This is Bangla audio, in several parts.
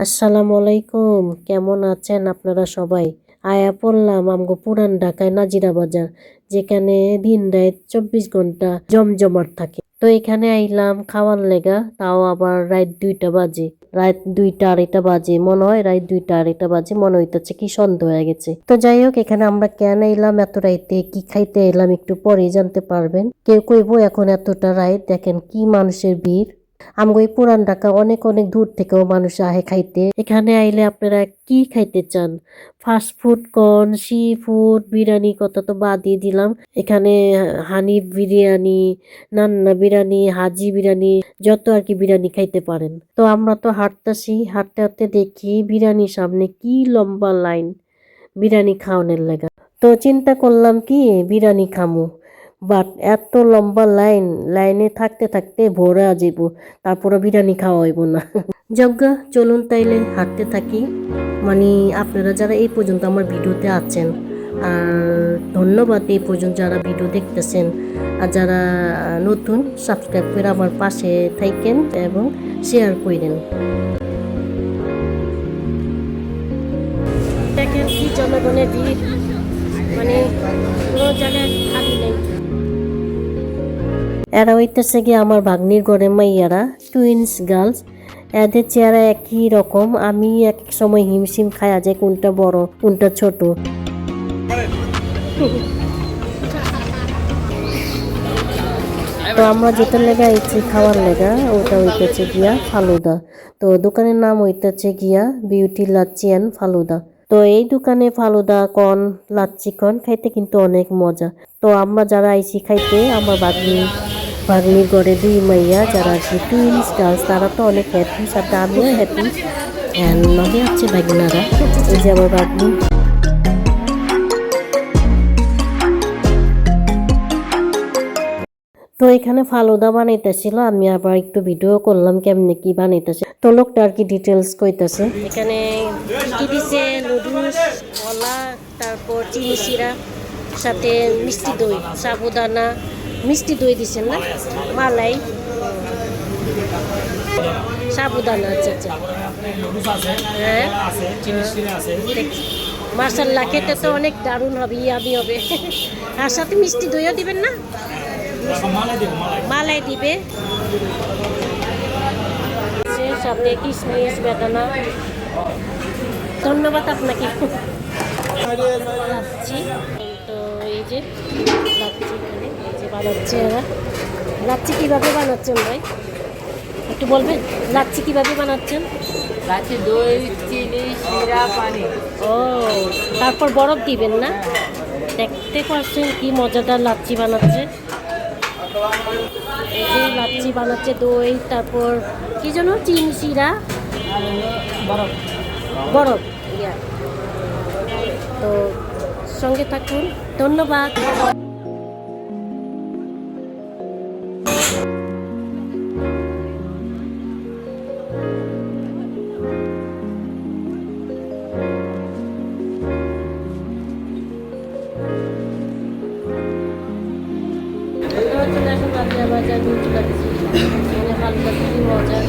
আসসালামু আলাইকুম, কেমন আছেন আপনারা সবাই? আয়া পড়লাম আমগো পুরান ঢাকায় নাজিরা বাজার, যেখানে দিন রাত 24 ঘন্টা জমজমাট থাকে। তো এখানে আইলাম খাওয়ার লেগা, তাও আবার রাত 2টা বাজে। রাত 2টা আড়াইটা বাজে মনে হয়, রাত 2টা আড়াইটা বাজে মনে হইতেছে কি সন্ধ্যা হয়ে গেছে। তো যাই হোক, এখানে আমরা কেন এলাম এত রাইতে, কি খাইতে এলাম একটু পরেই জানতে পারবেন। কেউ কইবো এখন এতটা রাত, দেখেন কি মানুষের ভিড়। আমগো এই পুরান ঢাকা অনেক অনেক দূর থেকেও মানুষ আহে খাইতে। এখানে আইলে আপনারা কি খাইতে চান? ফাস্ট ফুড কন, সি ফুড, বিরিয়ানি কথা তো বাদই দিলাম। এখানে হানি বিরিয়ানি, নান্না বিরিয়ানি, হাজি বিরিয়ানি, যত আর কি বিরিয়ানি খাইতে পারেন। তো আমরা তো হাঁটতেছি, হাঁটতে হাঁটতে দেখি বিরিয়ানির সামনে কি লম্বা লাইন বিরিয়ানি খাওয়ানোর লাগা। তো চিন্তা করলাম কি বিরিয়ানি খামু, বাট এত লম্বা লাইনে থাকতে থাকতে ভোরা যাব, তারপরে বিরিয়ানি খাওয়া হইব না। যজ্ঞা চলুন তাইলে হাঁটতে থাকি। মানে আপনারা যারা এই পর্যন্ত আমার ভিডিওতে আছেন, আর ধন্যবাদ এই পর্যন্ত যারা ভিডিও দেখতেছেন, আর যারা নতুন সাবস্ক্রাইব করে আমার পাশে থাকেন এবং শেয়ার করেন। দেখেন কি জনগণের ভিড়, মানে কোনো জায়গায় খালি নেই। এরা হইতেছে গিয়ে আমার ভাগ্নির ঘরে মাইয়ারা, টুইন্স গার্লস। এদের চেহারা একই রকম। আমি এক সময় হিমশিম খায়া যায় কোনটা বড় কোনটা ছোট। তো আমরা যেটা লেগা আইছি খাওয়ার লেগা, ওটা হইতেছে গিয়া ফালুদা। তো দোকানের নাম হইতেছে গিয়া বিউটি লাচ্ছি অ্যান্ড ফালুদা। তো এই দোকানে ফালুদা কন, লাচ্ছি কন খাইতে কিন্তু অনেক মজা। তো আমরা যারা আইছি খাইতে, আমার ভাগ্নির ঘরে দুই মাইয়া যারা আর কি টুইন্স গার্লস, তারা তো অনেক হ্যাপি, সাথে আমিও হ্যাপি। লগে আছে ভাগিনারা, এই যে আমার ভাগ্নি। তো এখানে ফালুদা বানাইতেছিল, আমি আবার একটু ভিডিও করলাম কেমনে কি বানাইতেছে। তো লোকটা আর কি ডিটেলস কইতাছে। এখানে কি দিছে, নুডলস, কলা, তারপর চিনি সিরাপ, সাথে মিষ্টি দই, সাবুদানা, মিষ্টি দই দিছেন না, মালাই, সাবুদানা। আচ্ছা আচ্ছা, হ্যাঁ মার্শাল্লাহ, খেতে তো অনেক দারুণ হবে, ইয়ামি হবে। আর সাথে মিষ্টি দইও দিবেন না? মালাই দিবে, সাথে কিশমিশ, বেদানা। ধন্যবাদ আপনাকে। লাচ্ছি, তো এই যে লাচ্ছি, এই যে বানাচ্ছে এরা। লাচ্ছি কীভাবে বানাচ্ছেন ভাই একটু বলবেন? লাচ্ছি কীভাবে বানাচ্ছেন? লাচ্ছি দই, চিনি, শিরা, পানি। ও, তারপর বরফ দিবেন না? দেখতে পাচ্ছেন কি মজাদার লাচ্ছি বানাচ্ছে। এই যে লাচ্ছি বানাচ্ছে, দই, তারপর কি যেন চিনি, শিরা, বরফ। বরফ। তো সঙ্গে থাকুন, ধন্যবাদ। চলে আসুন নাজিরা বাজার, বিউটি লাচ্ছি, মানে হালকা খুবই মজা।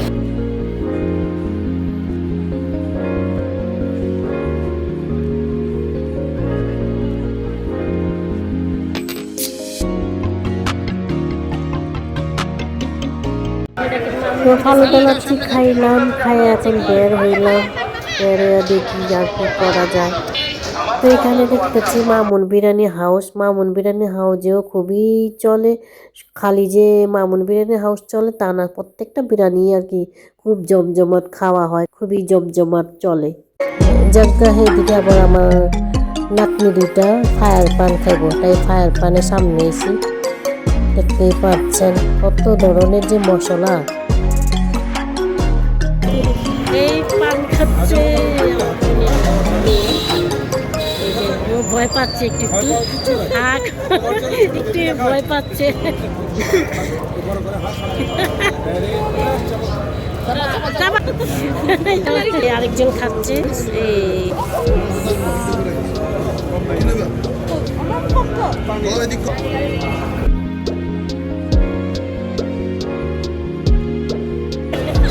তো ফালুদা লাচ্ছি খাইলাম, খাই এখন বের হইলাম, বের হয়ে দেখি আর কি করা যায়। তো এখানে দেখতেছি মামুন বিরিয়ানি হাউস। মামুন বিরিয়ানি হাউসেও খুবই চলে, খালি যে মামুন বিরিয়ানি হাউস চলে তা না, প্রত্যেকটা বিরিয়ানি আর কি খুব জমজমাট খাওয়া হয়, খুবই জমজমাট চলে। জায়গা এদিকে আবার আমার নাতনি দুইটা ফায়ার পান খাইবো, তাই ফায়ার পানের সামনে এসি। দেখতেই পাচ্ছেন কত ধরনের যে মশলা। এই পান খাচ্ছে, ভয় পাচ্ছে একটু একটু থাক, একটু ভয় পাচ্ছে। আরেকজন খাচ্ছে,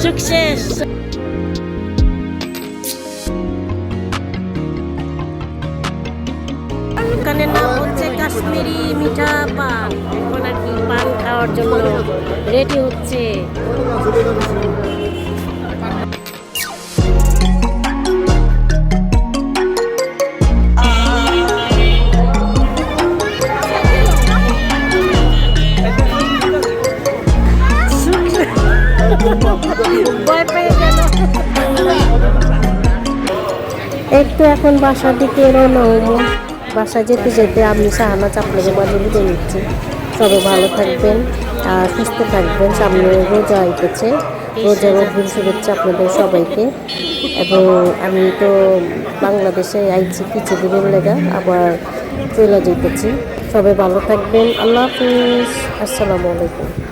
সাকসেস। কাশ্মীরি মিঠা পান এখন আর কি পান খাওয়ার জন্য রেডি হচ্ছে। ভয় পেয়ে গেল। একটু এখন বাসার দিকে রওনা হবো। বাসায় যেতে যেতে আমি শাহনাজ আপনাদের মাঝে বিদায় নিচ্ছি। সবাই ভালো থাকবেন আর সুস্থ থাকবেন। সামনে রোজা আইতেছে, রোজার অগ্রিম শুভেচ্ছা আপনাদের সবাইকে। এবং আমি তো বাংলাদেশে আইছি কিছুদিনের লেগা, আবার চলে যেতেছি। সবাই ভালো থাকবেন। আল্লাহ হাফিজ। আসসালামু আলাইকুম।